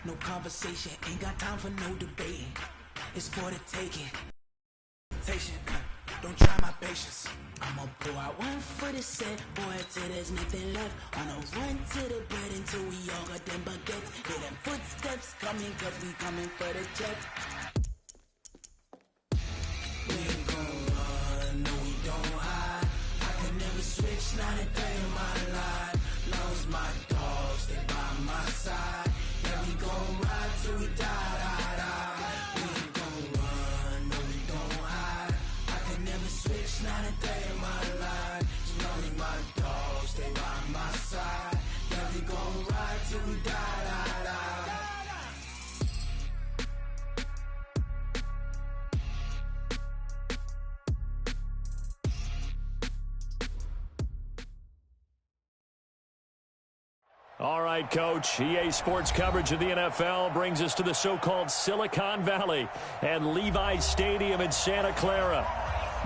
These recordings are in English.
no conversation, ain't got time for no debating. It's for the taking. Don't try my patience. I'ma pull out one for the set, boy, till there's nothing left. On a run to the bread until we all got them baguettes. Hear them footsteps coming, cause we coming for the check. We ain't gon' run, no we don't hide. I can never switch, not a day in my life. Long as my dogs, they by my side. Yeah, we gon' ride till we die, die, die. We ain't gon' run, no we don't hide. I can never switch, not a day in my life. As long as my dogs, they by my side. Yeah, we gon' ride till we die, die, die. All right, Coach. EA Sports coverage of the NFL brings us to the so-called Silicon Valley and Levi's Stadium in Santa Clara.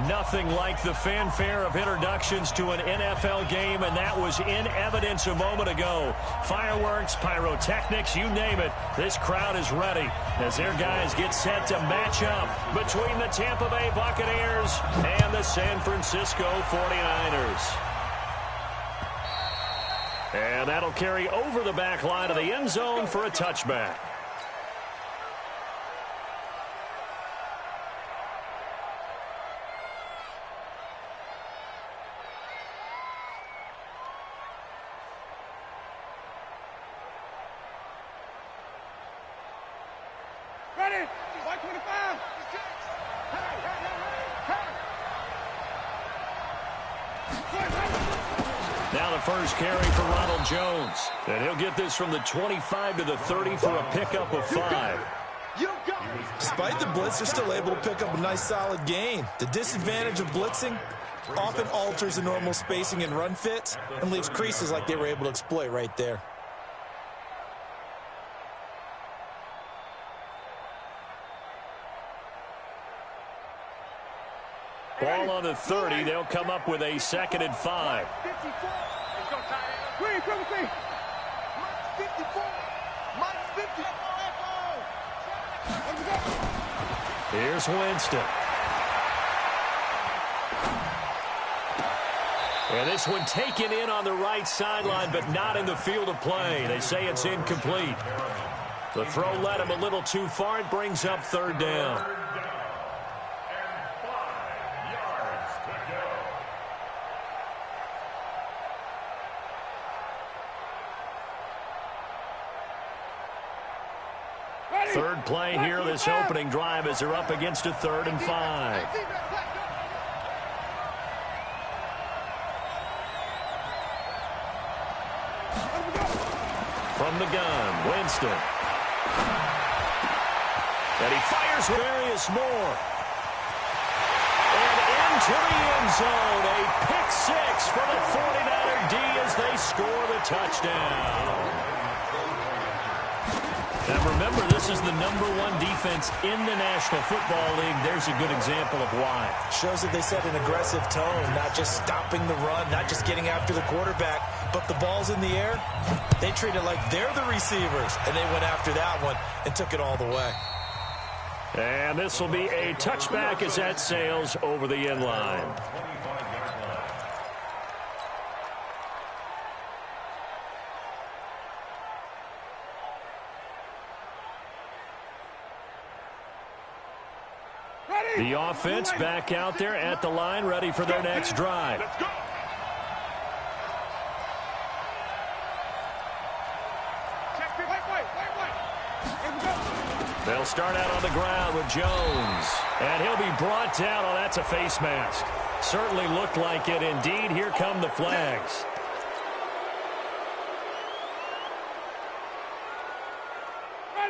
Nothing like the fanfare of introductions to an NFL game, and that was in evidence a moment ago. Fireworks, pyrotechnics, you name it. This crowd is ready as their guys get set to match up between the Tampa Bay Buccaneers and the San Francisco 49ers. And that'll carry over the back line of the end zone for a touchback. Ready? 125. Now the first carry for Ronald Jones. And he'll get this from the 25 to the 30 for a pickup of 5. Despite the blitz, they're still able to pick up a nice solid gain. The disadvantage of blitzing often alters the normal spacing and run fits and leaves creases like they were able to exploit right there. Ball on the 30. They'll come up with a 2nd and 5. Here's Winston. And this one taken in on the right sideline, but not in the field of play. They say it's incomplete. The throw led him a little too far. It brings up 3rd down. Third play here, this opening drive, as they're up against a 3rd and 5. From the gun, Winston. And he fires with Marius Moore. And into the end zone, a pick 6 for the 49er D as they score the touchdown. Now remember, this is the #1 defense in the National Football League. There's a good example of why. Shows that they set an aggressive tone, not just stopping the run, not just getting after the quarterback, but the ball's in the air. They treat it like they're the receivers, and they went after that one and took it all the way. And this will be a touchback as that sails over the end line. The offense back out there at the line, ready for their next drive. They'll start out on the ground with Jones. And he'll be brought down. Oh, that's a face mask. Certainly looked like it. Indeed, here come the flags.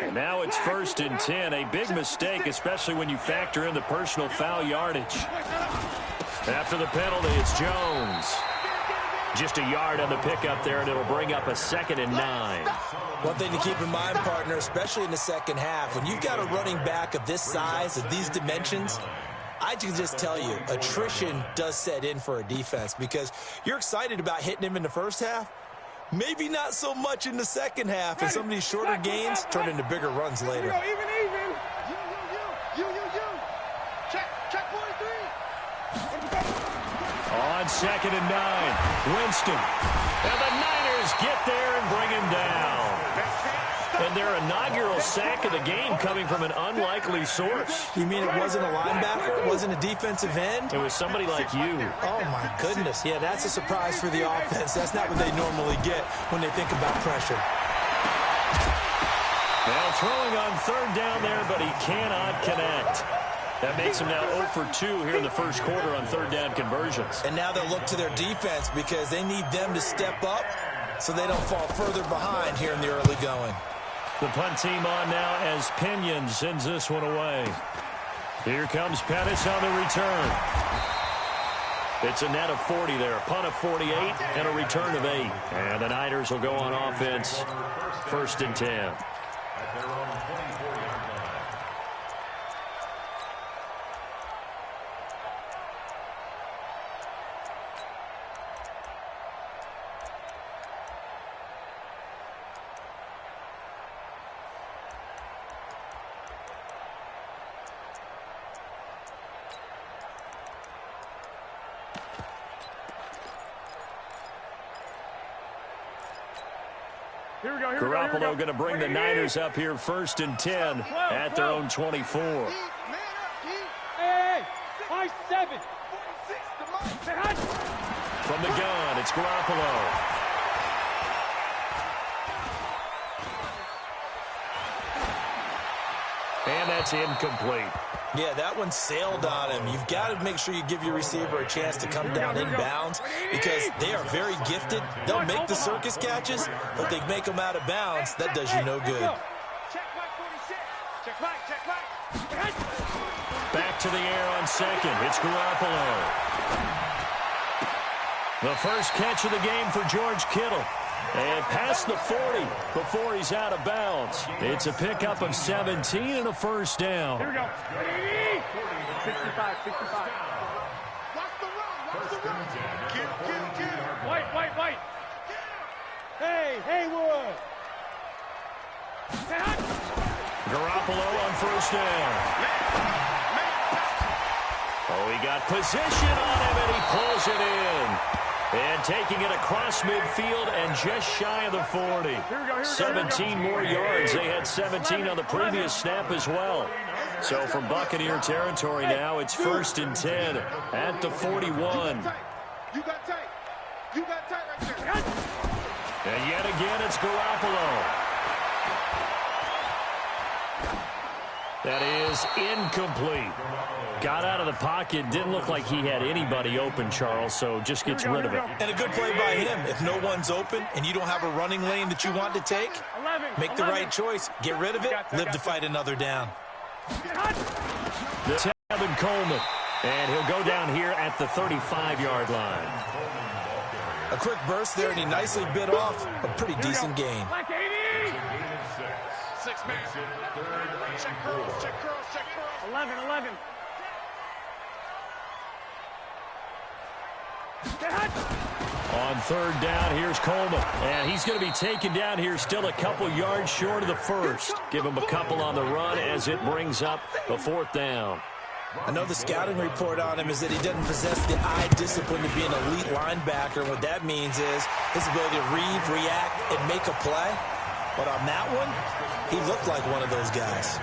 And now it's 1st and 10. A big mistake, especially when you factor in the personal foul yardage. After the penalty, it's Jones. Just a yard on the pickup there, and it'll bring up a 2nd and 9. One thing to keep in mind, partner, especially in the second half, when you've got a running back of this size, of these dimensions, I can just tell you, attrition does set in for a defense because you're excited about hitting him in the first half. Maybe not so much in the second half, and some of these shorter gains turn into bigger runs later. Even. On 2nd and 9, Winston. And the Niners get there and bring him down. And their inaugural sack of the game coming from an unlikely source. You mean it wasn't a linebacker? It wasn't a defensive end? It was somebody like you. Oh, my goodness. Yeah, that's a surprise for the offense. That's not what they normally get when they think about pressure. Now throwing on 3rd down there, but he cannot connect. That makes him now 0 for 2 here in the first quarter on 3rd down conversions. And now they'll look to their defense because they need them to step up so they don't fall further behind here in the early going. The punt team on now as Pinion sends this one away. Here comes Pettis on the return. It's a net of 40 there, a punt of 48 and a return of 8. And the Niners will go on offense, 1st and 10. Garoppolo going to bring the Niners up here 1st and 10 at their own 24. Hey, 5-7. From the gun, it's Garoppolo. And that's incomplete. Yeah, that one sailed on him. You've got to make sure you give your receiver a chance to come down inbounds because they are very gifted. They'll make the circus catches, but they make them out of bounds. That does you no good. Back to the air on 2nd. It's Garoppolo. The first catch of the game for George Kittle. And past the 40 before he's out of bounds. It's a pickup of 17 and a 1st down. Here we go. 65. Watch the run. White. Hey, Haywood. Garoppolo on 1st down. Oh, he got position on him, and he pulls it in. And taking it across midfield and just shy of the 40. 17 more yards. They had 17 on the previous snap as well. So from Buccaneer territory now, it's 1st and 10 at the 41. You got tight right there. And yet again, it's Garoppolo. That is incomplete. Got out of the pocket. Didn't look like he had anybody open, Charles, so just gets rid of it. And a good play by him. If no one's open and you don't have a running lane that you want to take, make the right choice. Get rid of it. Live to fight another down. Tevin Coleman. And he'll go down here at the 35-yard line. A quick burst there, and he nicely bit off a pretty decent gain. 6-man. Check curls. 11. On 3rd down, here's Coleman. And he's going to be taken down here still a couple yards short of the 1st. Give him a couple on the run as it brings up the 4th down. I know the scouting report on him is that he doesn't possess the eye discipline to be an elite linebacker. What that means is his ability to read, react, and make a play. But on that one, he looked like one of those guys.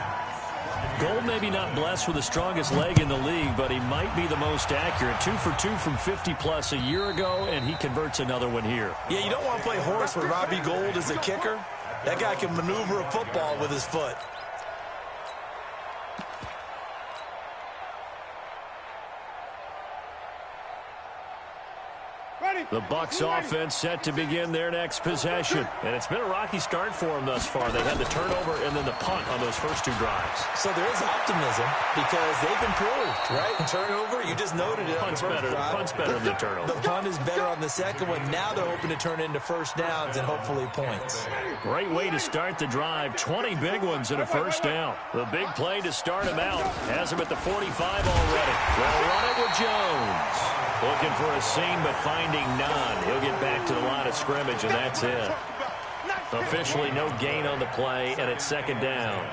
Gold maybe not blessed with the strongest leg in the league, but he might be the most accurate. 2 for 2 from 50-plus a year ago, and he converts another one here. Yeah, you don't want to play horse with Robbie Gould as a kicker. That guy can maneuver a football with his foot. The Bucs offense set to begin their next possession. And it's been a rocky start for them thus far. They had the turnover and then the punt on those first 2 drives. So there is optimism because they've improved, right? Turnover, you just noted it. Punt's better than the turnover. The punt is better on the second one. Now they're hoping to turn into 1st downs and hopefully points. Great way to start the drive. 20 big ones and a 1st down. The big play to start him out. Has him at the 45 already. They'll run it with Jones. Looking for a seam, but finding none. He'll get back to the line of scrimmage, and that's it. Officially no gain on the play, and it's second down.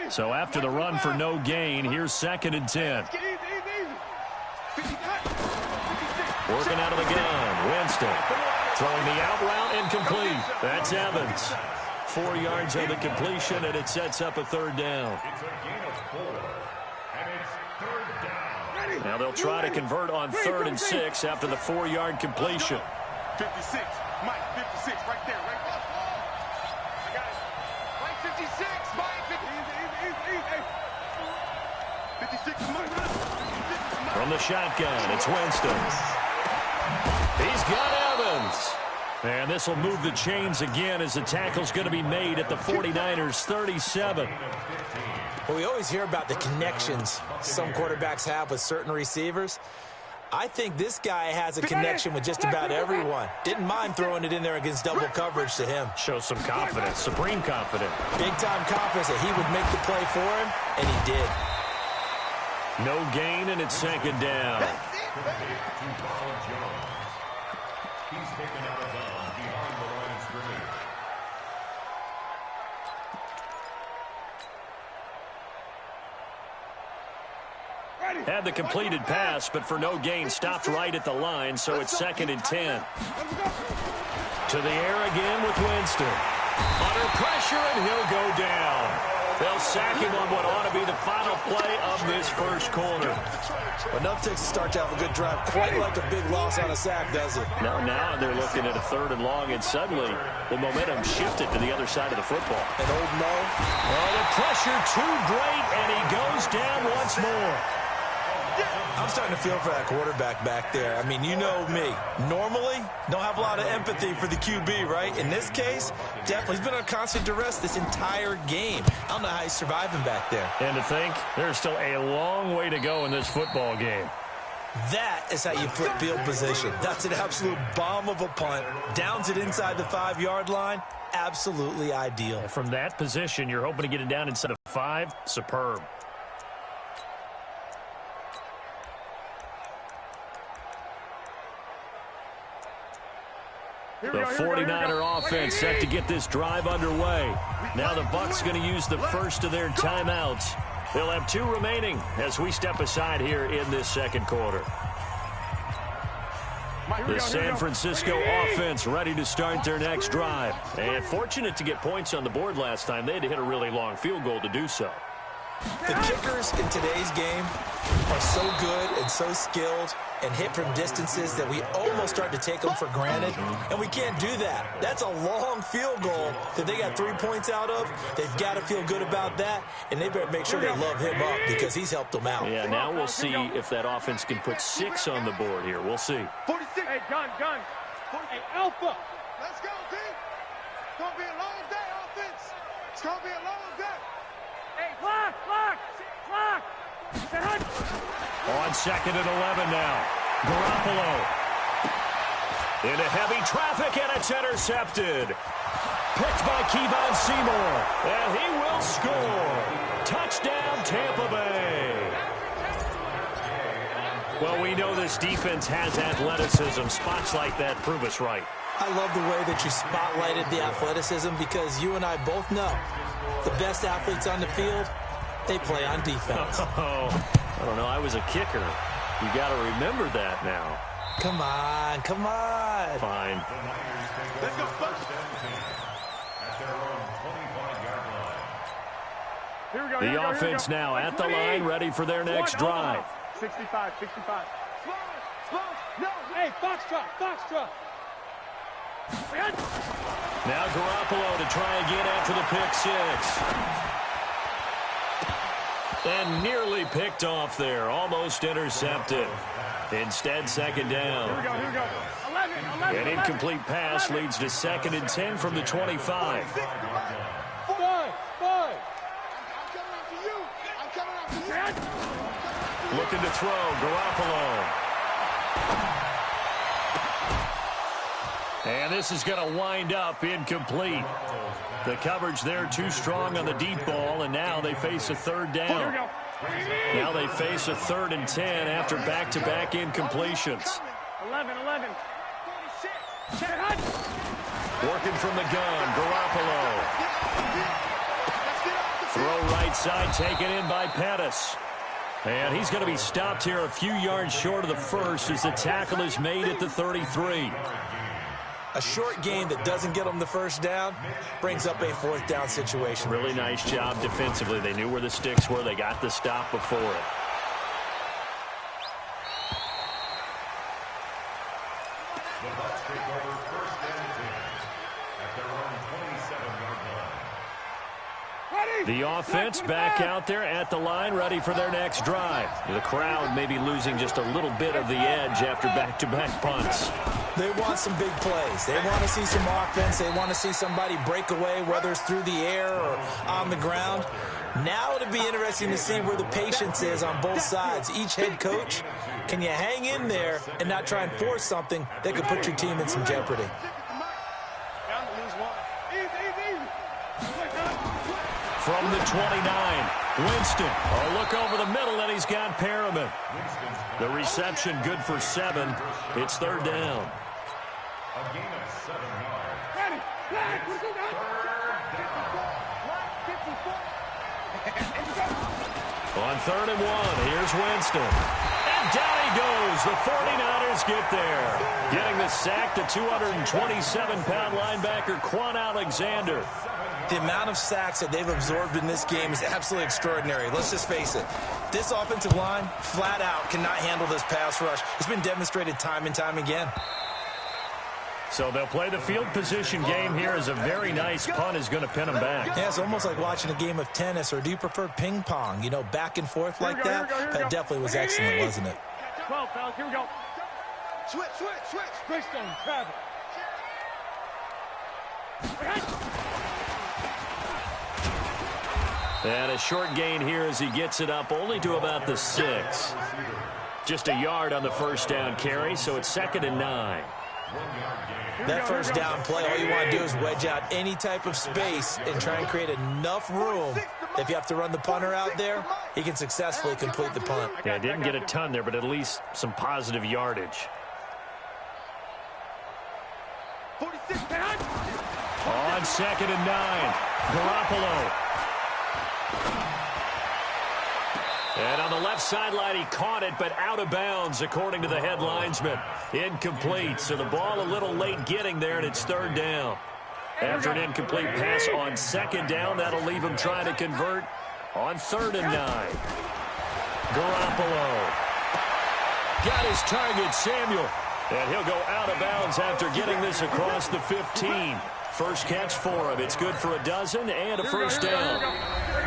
So after the run for no gain, here's second and 10. Working out of the gun, Winston. Throwing the out route incomplete. That's Evans. 4 yards on the completion, and it sets up a third down. Now they'll try to convert on 3rd and 6 after the 4-yard completion. 56, Mike, 56, right there, right there. I got it. Mike, 56, Mike, 56, Mike. From the shotgun, it's Winston. He's got Evans. And this will move the chains again as the tackle's going to be made at the 49ers' 37. Well, we always hear about the connections some quarterbacks have with certain receivers. I think this guy has a connection with just about everyone. Didn't mind throwing it in there against double coverage to him. Shows some confidence, supreme confidence. Big-time confidence that he would make the play for him, and he did. No gain, and it's second down. He's taken out of bounds behind the line of scrimmage. Had the completed pass, but for no gain, stopped right at the line, so it's second and 10. To the air again with Winston. Under pressure, and he'll go down. They'll sack him on what ought to be the final play of this first quarter. Enough takes to start to have a good drive. Quite like a big loss on a sack, does it? Now they're looking at a 3rd and long, and suddenly the momentum shifted to the other side of the football. And old Mo. Oh, the pressure too great, and he goes down once more. I'm starting to feel for that quarterback back there. I mean, you know me. Normally, don't have a lot of empathy for the QB, right? In this case, definitely. He's been on constant duress this entire game. I don't know how he's surviving back there. And to think, there's still a long way to go in this football game. That is how you flip field position. That's an absolute bomb of a punt. Downs it inside the 5-yard line. Absolutely ideal. From that position, you're hoping to get it down inside of 5. Superb. The 49er offense set to get this drive underway. Now the Bucs going to use the first of their timeouts. They'll have 2 remaining as we step aside here in this second quarter. The San Francisco offense ready to start their next drive. And fortunate to get points on the board last time. They had to hit a really long field goal to do so. The kickers in today's game are so good and so skilled and hit from distances that we almost start to take them for granted, and we can't do that. That's a long field goal that they got 3 points out of. They've got to feel good about that, and they better make sure they love him up because he's helped them out. Yeah, now we'll see if that offense can put 6 on the board here. We'll see. 46. Hey, gun. Hey, Alpha. Let's go, D. It's going to be a long day, offense. It's going to be a long day. Hey, clock. On 2nd and 11 now. Garoppolo. Into heavy traffic, and it's intercepted. Picked by Kevon Seymour. And he will score. Touchdown, Tampa Bay. Well, we know this defense has athleticism. Spots like that prove us right. I love the way that you spotlighted the athleticism because you and I both know the best athletes on the field, they play on defense. Oh, I don't know. I was a kicker. You got to remember that now. Come on. Fine. Let's go, Bucs. Here we go. The offense now at the line, ready for their next drive. 65. Slow. No. Hey, Foxtrot. Now Garoppolo to try again after the pick 6. And nearly picked off there. Almost intercepted. Instead, second down. Here we go. 11. An incomplete pass leads to 2nd and 10 from the 25. Five. I'm coming after you. Looking to throw, Garoppolo. And this is going to wind up incomplete. The coverage there too strong on the deep ball, and now they face a 3rd down. Now they face a 3rd and 10 after back-to-back incompletions. 11. Working from the gun, Garoppolo. Throw right side, taken in by Pettis. And he's going to be stopped here a few yards short of the first as the tackle is made at the 33. A short gain that doesn't get them the first down brings up a 4th down situation. Really nice job defensively. They knew where the sticks were. They got the stop before it. The Bucs take over 1st and 10 at their own 27-yard line. The offense back out there at the line, ready for their next drive. The crowd may be losing just a little bit of the edge after back-to-back punts. They want some big plays. They want to see some offense. They want to see somebody break away, whether it's through the air or on the ground. Now it'll be interesting to see where the patience is on both sides. Each head coach, can you hang in there and not try and force something that could put your team in some jeopardy? From the 29, Winston. A look over the middle, and he's got Perriman. The reception good for 7. It's 3rd down. A gain of 7 yards. On 3rd and 1, here's Winston. And down he goes. The 49ers get there. Getting the sack, the 227-pound linebacker, Quan Alexander. The amount of sacks that they've absorbed in this game is absolutely extraordinary. Let's just face it. This offensive line, flat out, cannot handle this pass rush. It's been demonstrated time and time again. So they'll play the field position game here as a very nice punt is going to pin them back. Yeah, it's almost like watching a game of tennis, or do you prefer ping pong? You know, back and forth like that? That definitely was excellent, wasn't it? 12, fellas, here we go. Switch. Bridgestone, travel. And a short gain here as he gets it up only to about the 6. Just a yard on the first down carry, so it's 2nd and 9. That first down play, all you want to do is wedge out any type of space and try and create enough room. If you have to run the punter out there, he can successfully complete the punt. Yeah, didn't get a ton there, but at least some positive yardage. On 2nd and 9, Garoppolo. And on the left sideline, he caught it, but out of bounds, according to the head linesman. Incomplete, so the ball a little late getting there, and it's 3rd down. After an incomplete pass on 2nd down, that'll leave him trying to convert on 3rd and 9. Garoppolo got his target, Samuel. And he'll go out of bounds after getting this across the 15. First catch for him. It's good for a dozen and a first down.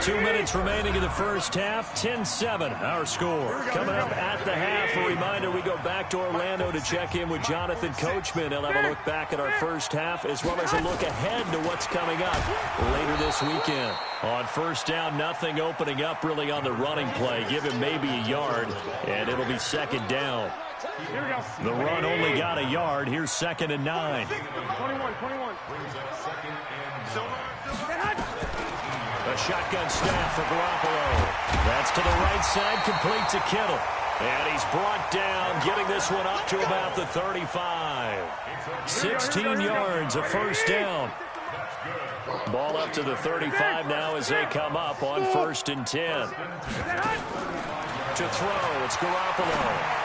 2 minutes remaining in the first half. 10-7, our score. Coming up at the half, a reminder we go back to Orlando to check in with Jonathan Coachman. He'll have a look back at our first half as well as a look ahead to what's coming up later this weekend. On first down, nothing opening up really on the running play. Give him maybe a yard, and it'll be 2nd down. The run only got a yard. Here's 2nd and 9. 21. A shotgun snap for Garoppolo. That's to the right side, complete to Kittle. And he's brought down, getting this one up to about the 35. 16 yards, a first down. Ball up to the 35 now as they come up on 1st and 10. To throw, it's Garoppolo.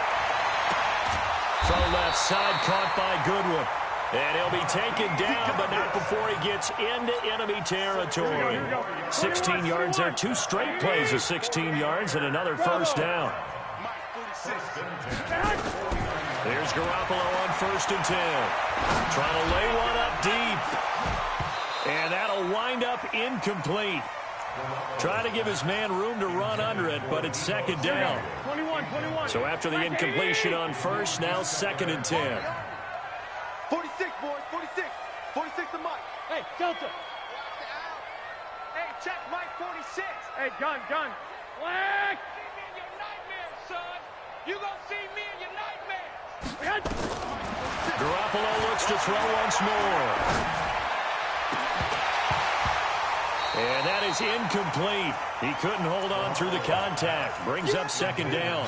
From left side, caught by Goodwin. And he'll be taken down, but not before he gets into enemy territory. 16 yards there, 2 straight plays of 16 yards and another first down. There's Garoppolo on 1st and 10. Trying to lay one up deep. And that'll wind up incomplete. Trying to give his man room to run under it, but it's 2nd down. 21. So after the incompletion on first, now 2nd and 10. 46, boys, 46. 46 to Mike. Hey, Delta. Hey, check Mike 46. Hey, gun. Flag. See me in your nightmares, son. You gonna see me in your nightmares. Garoppolo looks to throw once more. And that is incomplete. He couldn't hold on through the contact. Brings up second down.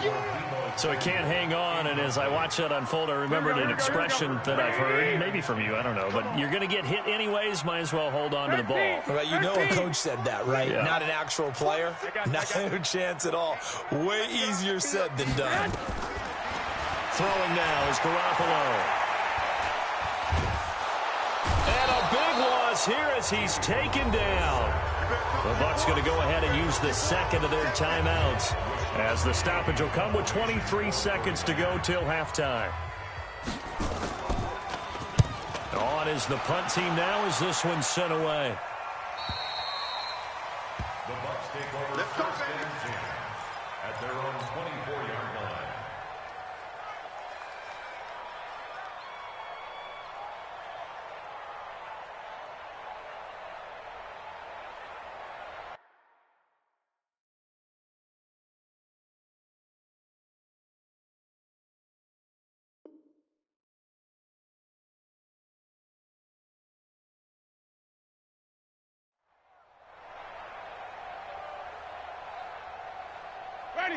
So he can't hang on, and as I watch that unfold, I remembered an expression that I've heard, maybe from you, I don't know, but you're going to get hit anyways, might as well hold on to the ball. Well, you know a coach said that, right? Yeah. Not an actual player. Not a chance at all. Way easier said than done. Throwing now is Garoppolo. And a big loss here as he's taken down. The Bucs going to go ahead and use the second of their timeouts, as the stoppage will come with 23 seconds to go till halftime. On is the punt team now as this one's sent away. The Bucs take over first and 10 at their own 24-yard line.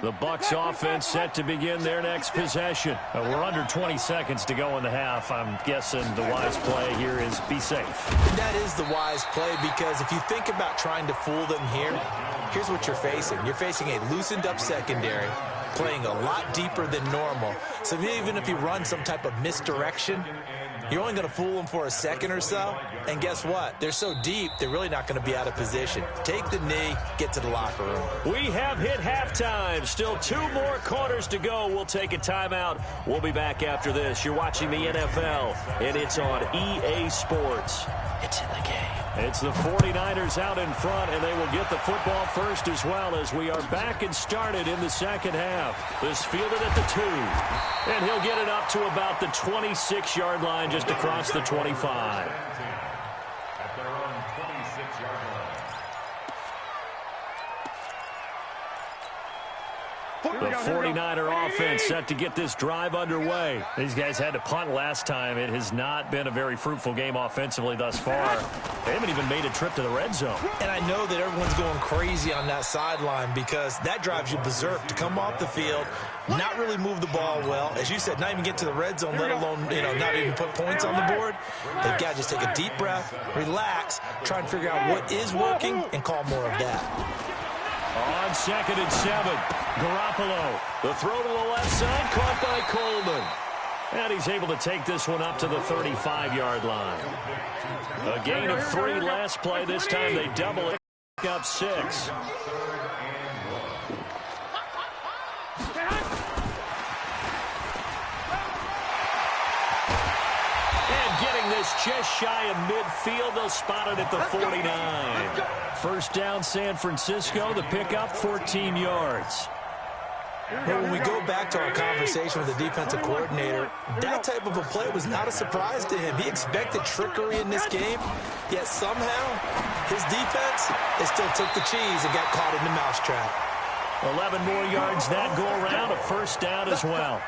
The Bucs offense set to begin their next possession. We're under 20 seconds to go in the half. I'm guessing the wise play here is be safe. That is the wise play, because if you think about trying to fool them here, here's what you're facing. You're facing a loosened up secondary, playing a lot deeper than normal. So even if you run some type of misdirection, you're only going to fool them for a second or so. And guess what? They're so deep, they're really not going to be out of position. Take the knee, get to the locker room. We have hit halftime. Still 2 more quarters to go. We'll take a timeout. We'll be back after this. You're watching the NFL, and it's on EA Sports. It's in the game. It's the 49ers out in front, and they will get the football first as well, as we are back and started in the second half. This fielded at the 2, and he'll get it up to about the 26-yard line, just across the 25. At their own 26-yard line. The 49er offense set to get this drive underway. These guys had to punt last time. It has not been a very fruitful game offensively thus far. They haven't even made a trip to the red zone. And I know that everyone's going crazy on that sideline, because that drives you berserk to come off the field, not really move the ball well. As you said, not even get to the red zone, let alone, not even put points on the board. They've got to just take a deep breath, relax, try and figure out what is working, and call more of that. On 2nd and 7, Garoppolo. The throw to the left side, caught by Coleman. And he's able to take this one up to the 35-yard line. A gain of 3 last play. This time they double it, up 6. Just shy of midfield. They'll spot it at the 49. First down, San Francisco. The pickup, 14 yards. But when we go back to our conversation with the defensive coordinator, that type of a play was not a surprise to him. He expected trickery in this game, yet somehow his defense, they still took the cheese and got caught in the mousetrap. 11 more yards that go around, a first down as well.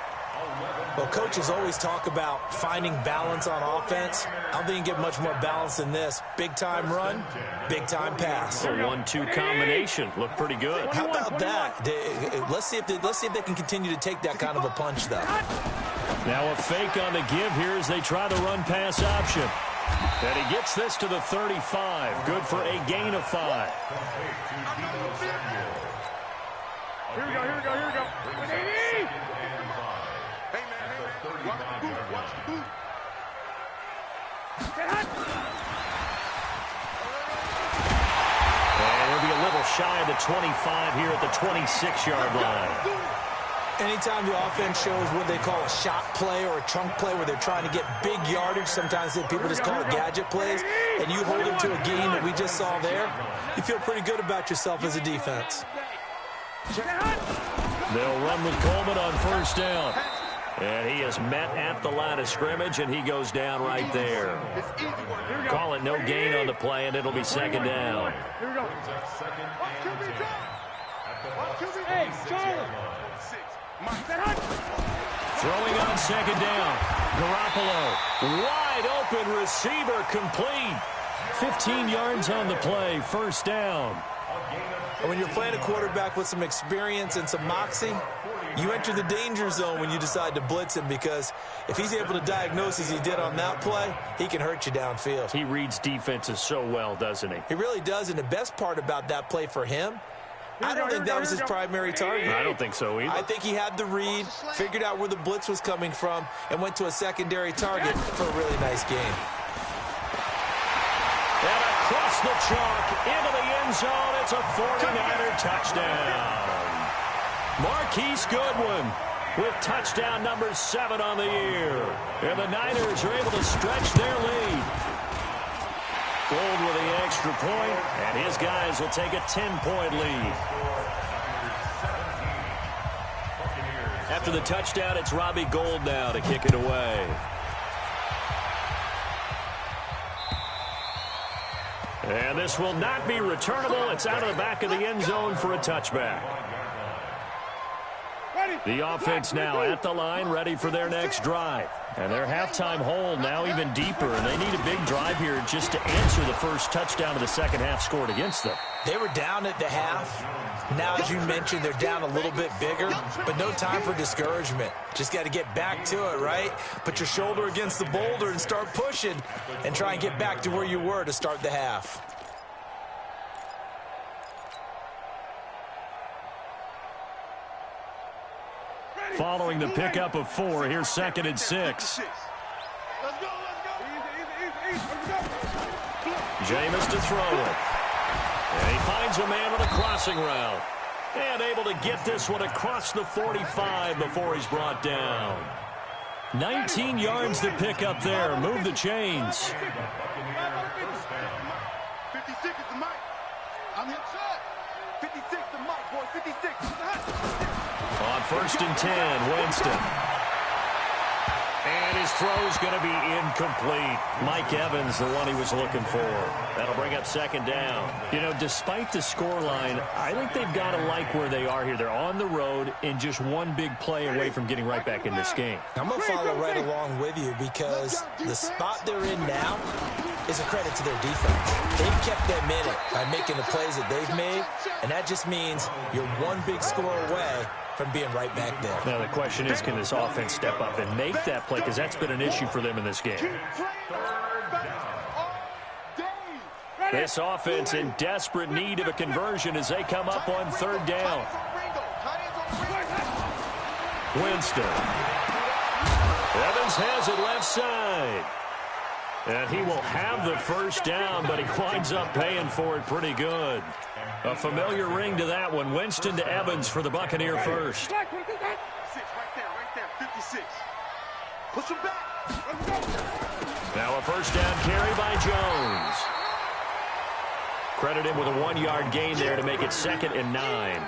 Well, coaches always talk about finding balance on offense. I don't think you can get much more balance than this. Big-time run, big-time pass. A 1-2 combination. Looked pretty good. How about that? Let's see if they can continue to take that kind of a punch, though. Now a fake on the give here as they try the run-pass option. And he gets this to the 35. Good for a gain of 5. Here we go. Watch the boot. And he'll be a little shy of the 25 here at the 26-yard line. Anytime the offense shows what they call a shot play or a chunk play where they're trying to get big yardage, sometimes people just call it gadget plays, and you hold them to a gain that we just saw there, you feel pretty good about yourself as a defense. They'll run with Coleman on first down. And he is met at the line of scrimmage, and he goes down right there. Call it no gain on the play, and it'll be second down. Here we go. Hey, Charlie. Throwing on second down. Garoppolo, wide open receiver, complete. 15 yards on the play, first down. And when you're playing a quarterback with some experience and some moxie, you enter the danger zone when you decide to blitz him, because if he's able to diagnose as he did on that play, he can hurt you downfield. He reads defenses so well, doesn't he? He really does, and the best part about that play for him, I don't think that was his primary target. I don't think so either. I think he had the read, figured out where the blitz was coming from, and went to a secondary target for a really nice game. And across the chalk, into the end zone, it's a 49er touchdown. Marquise Goodwin with touchdown number 7 on the year. And the Niners are able to stretch their lead. Gold with the extra point, and his guys will take a 10-point lead. After the touchdown, it's Robbie Gould now to kick it away. And this will not be returnable. It's out of the back of the end zone for a touchback. The offense now at the line, ready for their next drive. And their halftime hole now even deeper, and they need a big drive here just to answer the first touchdown of the second half scored against them. They were down at the half. Now, as you mentioned, they're down a little bit bigger, but no time for discouragement. Just got to get back to it, right? Put your shoulder against the boulder and start pushing and try and get back to where you were to start the half. Following the pickup of 4, here's 2nd and 6. Jameis to throw it. And he finds a man with a crossing route. And able to get this one across the 45 before he's brought down. 19 yards to pick up there. Move the chains. 56 is the mic. I'm inside. 56 the mic, boy. 56. On 1st and 10, Winston. And his throw's going to be incomplete. Mike Evans, the one he was looking for. That'll bring up 2nd down. You know, despite the scoreline, I think they've got to like where they are here. They're on the road and just one big play away from getting right back in this game. I'm going to follow right along with you, because the spot they're in now is a credit to their defense. They've kept them in it by making the plays that they've made, and that just means you're one big score away from being right back there. Now the question is, can this offense step up and make that play? Because that's been an issue for them in this game. This offense in desperate need of a conversion as they come up on 3rd down. Winston. Evans has it left side. And he will have the first down, but he winds up paying for it pretty good. A familiar ring to that one. Winston to Evans for the Buccaneer first. Right there, 56. Push him back. Now a first down carry by Jones. Credit him with a 1-yard gain there to make it 2nd and 9.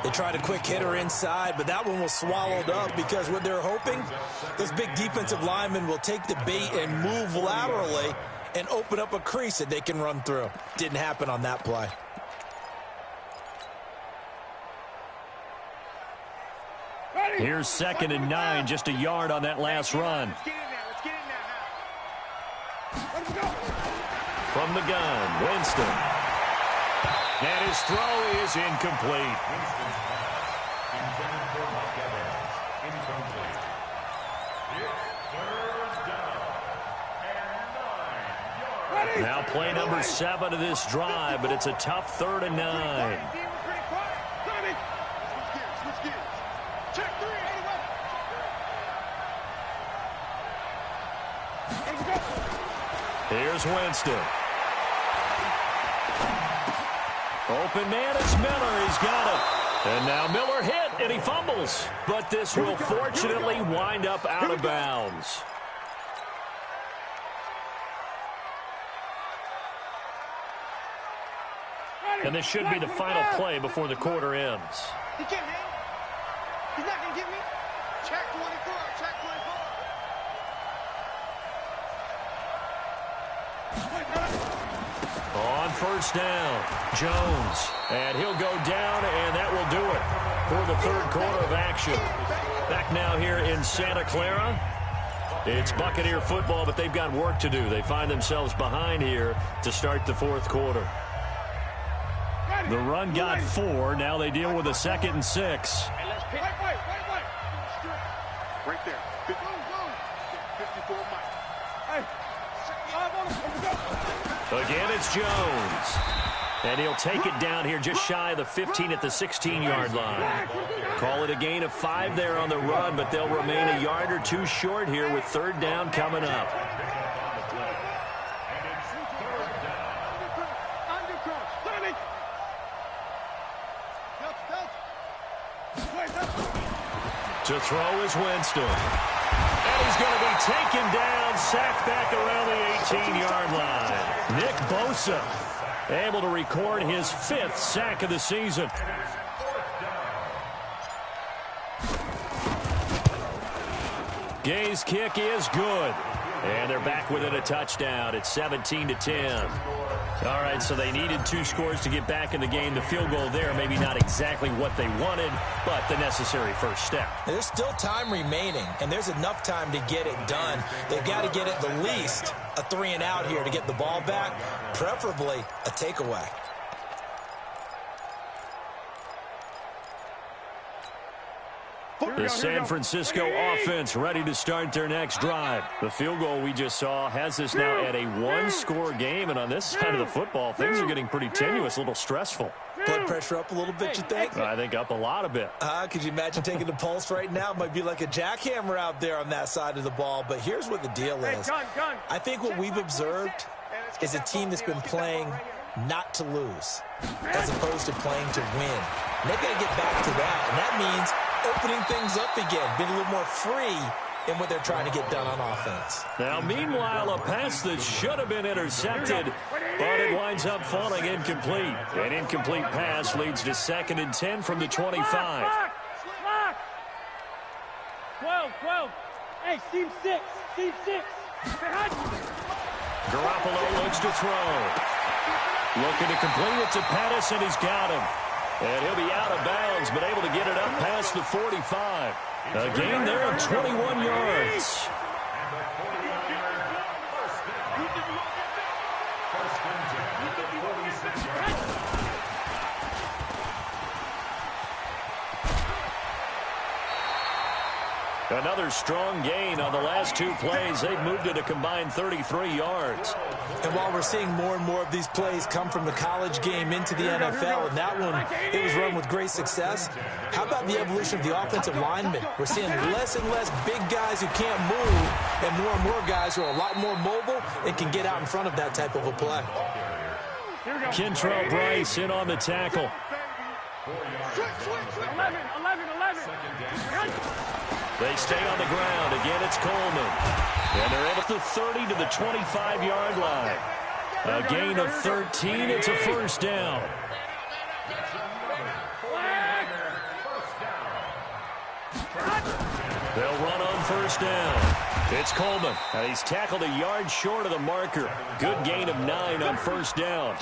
They tried a quick hitter inside, but that one was swallowed up, because what they're hoping, those big defensive linemen will take the bait and move laterally and open up a crease that they can run through. Didn't happen on that play. Here's 2nd and 9, just a yard on that last run. Let's get in now. From the gun, Winston. And his throw is incomplete. Now play number 7 of this drive, but it's a tough 3rd and 9. Here's Winston. Open man, it's Miller. He's got it. And now Miller hit, and he fumbles. But this will fortunately wind up out of bounds. And this should be the final play before the quarter ends. He can't hang. He's not going to get me. Check 24. Check 24. On 1st down, Jones. And he'll go down, and that will do it for the 3rd quarter of action. Back now here in Santa Clara. It's Buccaneer football, but they've got work to do. They find themselves behind here to start the fourth quarter. The run got 4. Now they deal with a 2nd and 6. Right there. 54 Mike. Again, it's Jones. And he'll take it down here just shy of the 15 at the 16-yard line. Call it a gain of 5 there on the run, but they'll remain a yard or 2 short here with 3rd down coming up. To throw is Winston. And he's going to be taken down, sacked back around the 18-yard line. Nick Bosa able to record his 5th sack of the season. Gay's kick is good. And they're back within a touchdown. It's 17-10. All right, so they needed 2 scores to get back in the game. The field goal there, maybe not exactly what they wanted, but the necessary first step. There's still time remaining, and there's enough time to get it done. They've got to get at the least a 3 and out here to get the ball back, preferably a takeaway. The San Francisco offense ready to start their next drive. The field goal we just saw has this now at a 1-score game, and on this side of the football, things are getting pretty tenuous, a little stressful. Blood pressure up a little bit, you think? I think up a lot a bit. Could you imagine taking the pulse right now? It might be like a jackhammer out there on that side of the ball, but here's what the deal is. I think what we've observed is a team that's been playing not to lose as opposed to playing to win. And they've got to get back to that, and that means opening things up again, being a little more free in what they're trying to get done on offense. Now, meanwhile, a pass that should have been intercepted, but it winds up falling incomplete. An incomplete pass leads to 2nd and 10 from the 25. 12. Hey, team 6. Garoppolo looks to throw. Looking to complete it to Pettis, and he's got him. And he'll be out of bounds, but able to get it up past the 45. A gain there of 21 yards. Another strong gain on the last 2 plays. They've moved it a combined 33 yards. And while we're seeing more and more of these plays come from the college game into the NFL, and that one, it was run with great success, how about the evolution of the offensive linemen? We're seeing less and less big guys who can't move and more guys who are a lot more mobile and can get out in front of that type of a play. Kentrell Bryce in on the tackle. 11. They stay on the ground. Again, it's Coleman. And they're able to 30 to the 25-yard line. A gain of 13. It's a first down. They'll run on first down. It's Coleman. And he's tackled a yard short of the marker. Good gain of 9 on first down.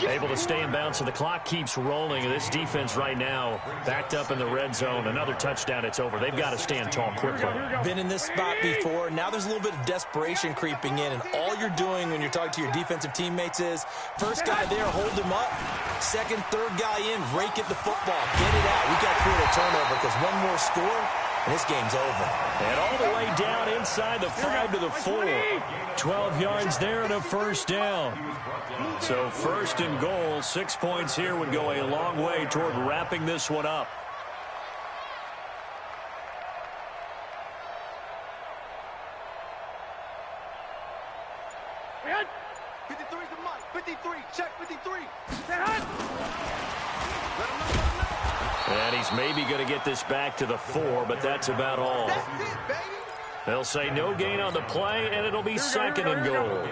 Able to stay in bounds, so the clock keeps rolling. And this defense right now backed up in the red zone. Another touchdown, it's over. They've got to stand tall quickly. Been in this spot before. Now there's a little bit of desperation creeping in. And all you're doing when you're talking to your defensive teammates is, first guy there, hold him up. Second, third guy in, rake at the football. Get it out. We've got to create a turnover because one more score, and this game's over. And all the way down inside the 5 to the 4. 12 yards there and a first down. So first and goal, 6 points here would go a long way toward wrapping this one up. Man. 53 to Mike. 53. Check 53. And he's maybe going to get this back to the 4, but that's about all. That's it, baby. They'll say no gain on the play, and it'll be second and goal.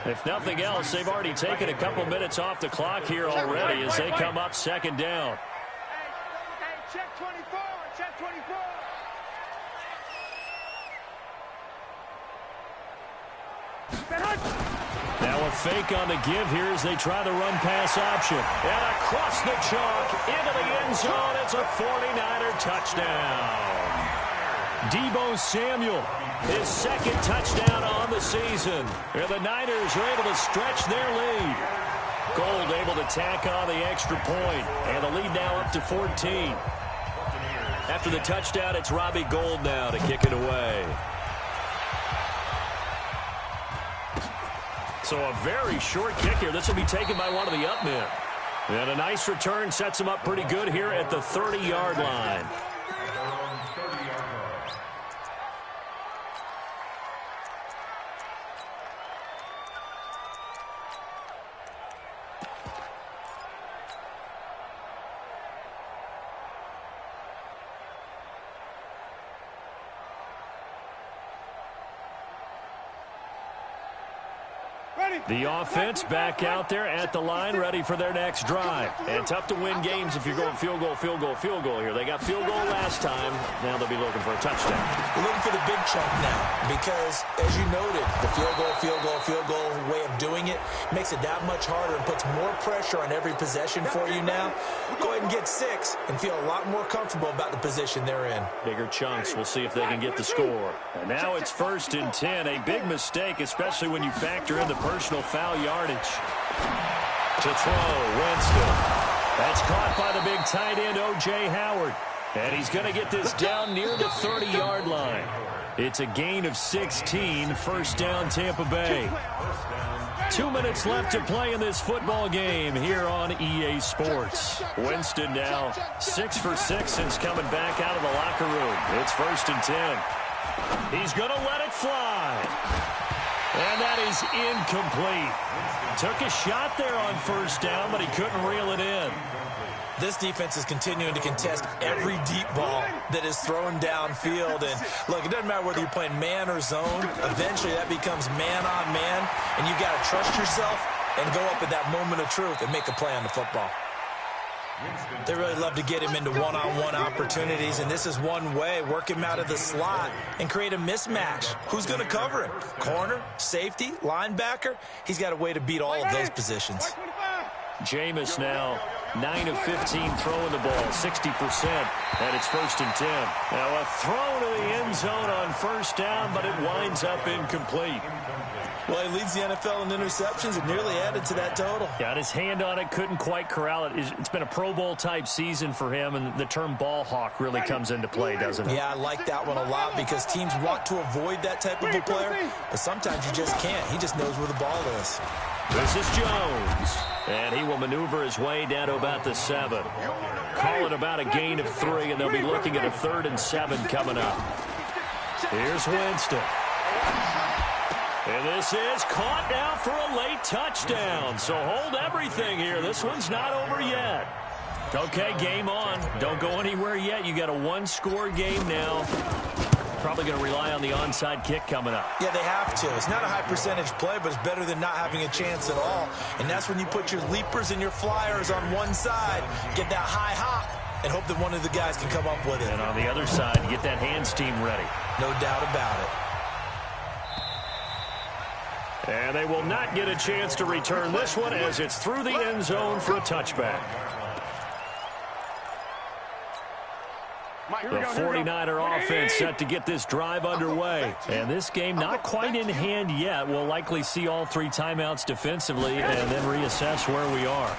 If nothing else, they've already taken a couple minutes off the clock here already as they come up second down. Hey, check 24. Check 24. Now a fake on the give here as they try the run-pass option. And across the chalk into the end zone. It's a 49er touchdown. Deebo Samuel, his second touchdown on the season. And the Niners are able to stretch their lead. Gold able to tack on the extra point, and the lead now up to 14. After the touchdown, it's Robbie Gould now to kick it away. So a very short kick here. This will be taken by one of the up men. And a nice return sets him up pretty good here at the 30-yard line. The offense back out there at the line, ready for their next drive. And tough to win games if you're going field goal, field goal, field goal here. They got field goal last time. Now they'll be looking for a touchdown. We're looking for the big chunk now because, as you noted, the field goal way of doing it makes it that much harder and puts more pressure on every possession for you now. Go ahead and get 6 and feel a lot more comfortable about the position they're in. Bigger chunks. We'll see if they can get the score. And now it's 1st and 10. A big mistake, especially when you factor in the personal foul yardage. To throw, Winston. That's caught by the big tight end, O.J. Howard. And he's going to get this down near the 30-yard line. It's a gain of 16, first down Tampa Bay. 2 minutes left to play in this football game here on EA Sports. Winston now 6 for 6 since coming back out of the locker room. It's 1st and 10. He's going to let it fly. And that is incomplete. Took a shot there on 1st down, but he couldn't reel it in. This defense is continuing to contest every deep ball that is thrown downfield. And, look, it doesn't matter whether you're playing man or zone. Eventually, that becomes man on man, and you've got to trust yourself and go up at that moment of truth and make a play on the football. They really love to get him into one-on-one opportunities, and this is one way. Work him out of the slot and create a mismatch. Who's going to cover him? Corner, safety, linebacker? He's got a way to beat all of those positions. Jameis now 9 of 15 throwing the ball, 60%, and it's 1st and 10. Now a throw to the end zone on 1st down, but it winds up incomplete. Well, he leads the NFL in interceptions and nearly added to that total. Got his hand on it, couldn't quite corral it. It's been a Pro Bowl-type season for him, and the term ball hawk really comes into play, doesn't it? Yeah, I like that one a lot because teams want to avoid that type of a player, but sometimes you just can't. He just knows where the ball is. This is Jones, and he will maneuver his way down to about the 7. Call it about a gain of 3, and they'll be looking at a 3rd and 7 coming up. Here's Winston. And this is caught now for a late touchdown. So hold everything here. This one's not over yet. Okay, game on. Don't go anywhere yet. You got a 1-score game now. Probably going to rely on the onside kick coming up. Yeah, they have to. It's not a high percentage play, but it's better than not having a chance at all. And that's when you put your leapers and your flyers on one side, get that high hop, and hope that one of the guys can come up with it. And on the other side, get that hands team ready. No doubt about it. And they will not get a chance to return this one as it's through the end zone for a touchback. The 49er offense set to get this drive underway. And this game not quite in hand yet. We'll likely see all 3 timeouts defensively and then reassess where we are.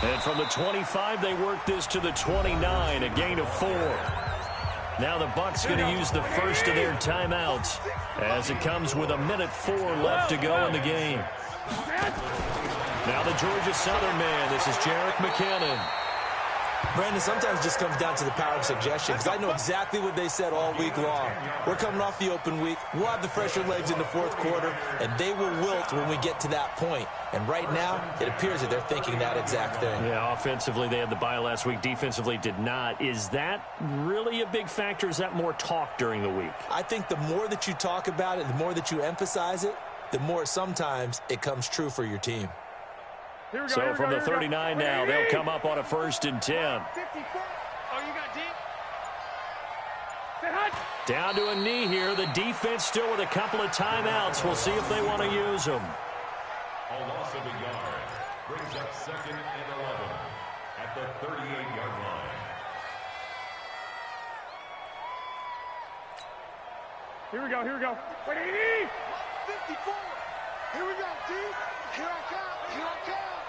And from the 25, they work this to the 29, a gain of 4. Now the Bucs going to use the first of their timeouts as it comes with 1:04 left to go in the game. Now the Georgia Southern man. This is Jerick McKinnon. Brandon, sometimes it just comes down to the power of suggestion because I know exactly what they said all week long. We're coming off the open week. We'll have the fresher legs in the 4th quarter, and they will wilt when we get to that point. And right now, it appears that they're thinking that exact thing. Yeah, offensively, they had the bye last week. Defensively, did not. Is that really a big factor? Is that more talk during the week? I think the more that you talk about it, the more that you emphasize it, the more sometimes it comes true for your team. So from the 39 now, they'll come up on a 1st and 10. Oh, you got deep. Down to a knee here. The defense still with a couple of timeouts. We'll see if they want to use them. A loss of a yard brings up 2nd and 11 at the 38-yard line. Here we go, here we go. Wait, 54. Here we go, T. Here I come, here I come.